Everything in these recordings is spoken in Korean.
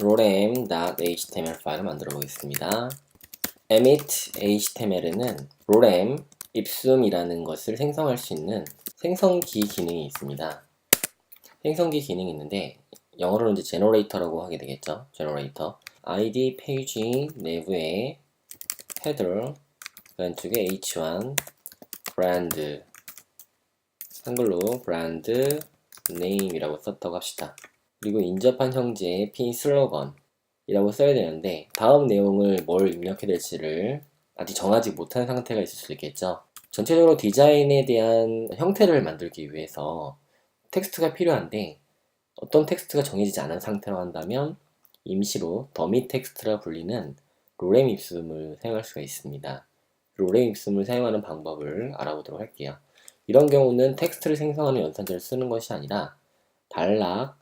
lorem.html 파일을 만들어 보겠습니다. emit.html에는 lorem 입숨이라는 것을 생성할 수 있는 생성기 기능이 있습니다. 생성기 기능이 있는데 영어로는 이제 generator라고 하게 되겠죠. generator. id 페이지 내부에 header 그 안쪽에 h1 brand 한글로 brand name이라고 썼다고 합시다. 그리고 인접한 형제의 p 슬로건 이라고 써야 되는데 다음 내용을 뭘 입력해야 될지를 아직 정하지 못한 상태가 있을 수 있겠죠. 전체적으로 디자인에 대한 형태를 만들기 위해서 텍스트가 필요한데 어떤 텍스트가 정해지지 않은 상태로 한다면 임시로 더미 텍스트라 불리는 로렘 입숨을 사용할 수가 있습니다. 로렘 입숨을 사용하는 방법을 알아보도록 할게요. 이런 경우는 텍스트를 생성하는 연산자를 쓰는 것이 아니라 단락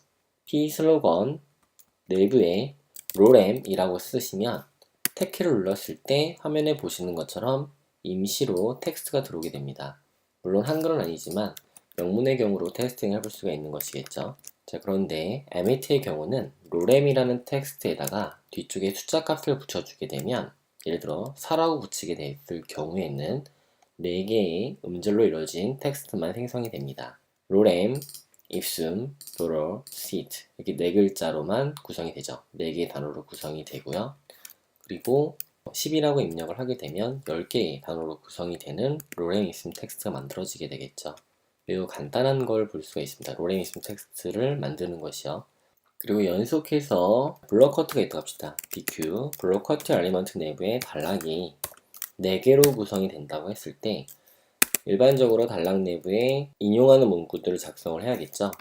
p 슬로건 내부에 lorem이라고 쓰시면 탭키를 눌렀을 때 화면에 보시는 것처럼 임시로 텍스트가 들어오게 됩니다. 물론 한글은 아니지만 영문의 경우로 테스팅을 해볼 수가 있는 것이겠죠. 자, 그런데 emit의 경우는 lorem이라는 텍스트에다가 뒤쪽에 숫자 값을 붙여주게 되면 예를 들어 4라고 붙이게 됐을 경우에는 4개의 음절로 이루어진 텍스트만 생성이 됩니다. lorem 입숨, 도로, seat 이렇게 4글자로만 구성이 되죠. 4개의 단어로 구성이 되고요. 그리고 10이라고 입력을 하게 되면 10개의 단어로 구성이 되는 로렘 입숨 텍스트가 만들어지게 되겠죠. 매우 간단한 걸 볼 수가 있습니다. 로렘 입숨 텍스트를 만드는 것이요. 그리고 연속해서 블록 커트가 있다고 합시다. BQ, 블록 커트 엘리먼트 내부에 단락이 4개로 구성이 된다고 했을 때 일반적으로 단락 내부에 인용하는 문구들을 작성을 해야겠죠.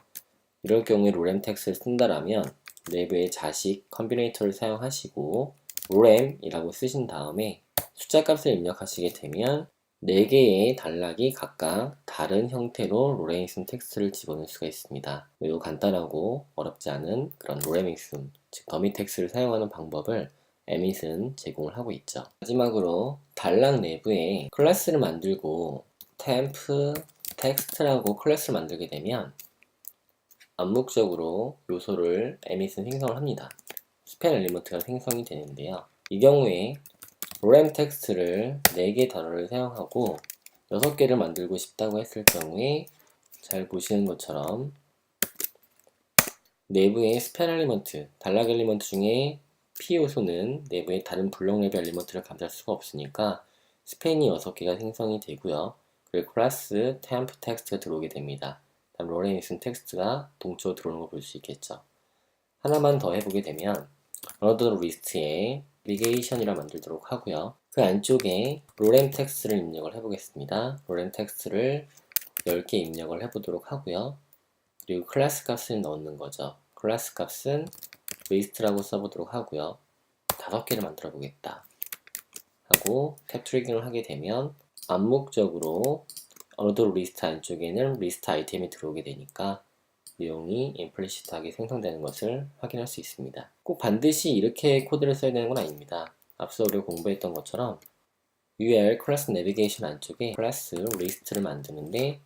이럴 경우에 lorem 텍스트를 쓴다라면 내부에 자식 컨비네이터를 사용하시고 lorem이라고 쓰신 다음에 숫자 값을 입력하시게 되면 4개의 단락이 각각 다른 형태로 lorem 입숨 텍스트를 집어넣을 수가 있습니다. 매우 간단하고 어렵지 않은 그런 lorem 입숨, 즉 더미 텍스트를 사용하는 방법을 emit은 제공을 하고 있죠. 마지막으로 단락 내부에 클래스를 만들고 temp 텍스트라고 클래스를 만들게 되면 암묵적으로 요소를 emit은 생성을 합니다. 스팬 엘리먼트가 생성이 되는데요. 이 경우에 lorem 텍스트를 4개 단어를 사용하고 6개를 만들고 싶다고 했을 경우에 잘 보시는 것처럼 내부의 스팬 엘리먼트, 단락 엘리먼트 중에 p 요소는 내부의 다른 블록 레벨 엘리먼트를 감지할 수가 없으니까 스팬이 6개가 생성이 되고요. 그리고 클래스 temp 텍스트가 들어오게 됩니다. 다음 lorem 입숨 텍스트가 동쪽으로 들어오는 걸 볼 수 있겠죠. 하나만 더 해보게 되면 another list에 navigation이라 만들도록 하고요. 그 안쪽에 lorem 텍스트를 입력을 해보겠습니다. lorem 텍스트를 10개 입력을 해보도록 하고요. 그리고 클래스 값을 넣는 거죠. 클래스 값은 list라고 써보도록 하고요. 5개를 만들어 보겠다 하고 탭 트리깅을 하게 되면 암묵적으로 another list 안쪽에는 list 아이템이 들어오게 되니까 내용이 임플리시트하게 생성되는 것을 확인할 수 있습니다. 꼭 반드시 이렇게 코드를 써야 되는 건 아닙니다. 앞서 우리가 공부했던 것처럼 UL 클래스 내비게이션 안쪽에 클래스 리스트를 만드는데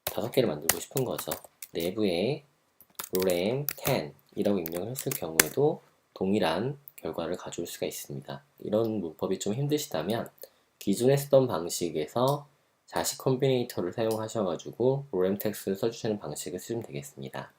5개를 만들고 싶은 거죠. 내부에 lorem 10 이라고 입력을 했을 경우에도 동일한 결과를 가져올 수가 있습니다. 이런 문법이 좀 힘드시다면 기존에 쓰던 방식에서 자식 컨비네이터를 사용하셔가지고 lorem 텍스트를 써주시는 방식을 쓰시면 되겠습니다.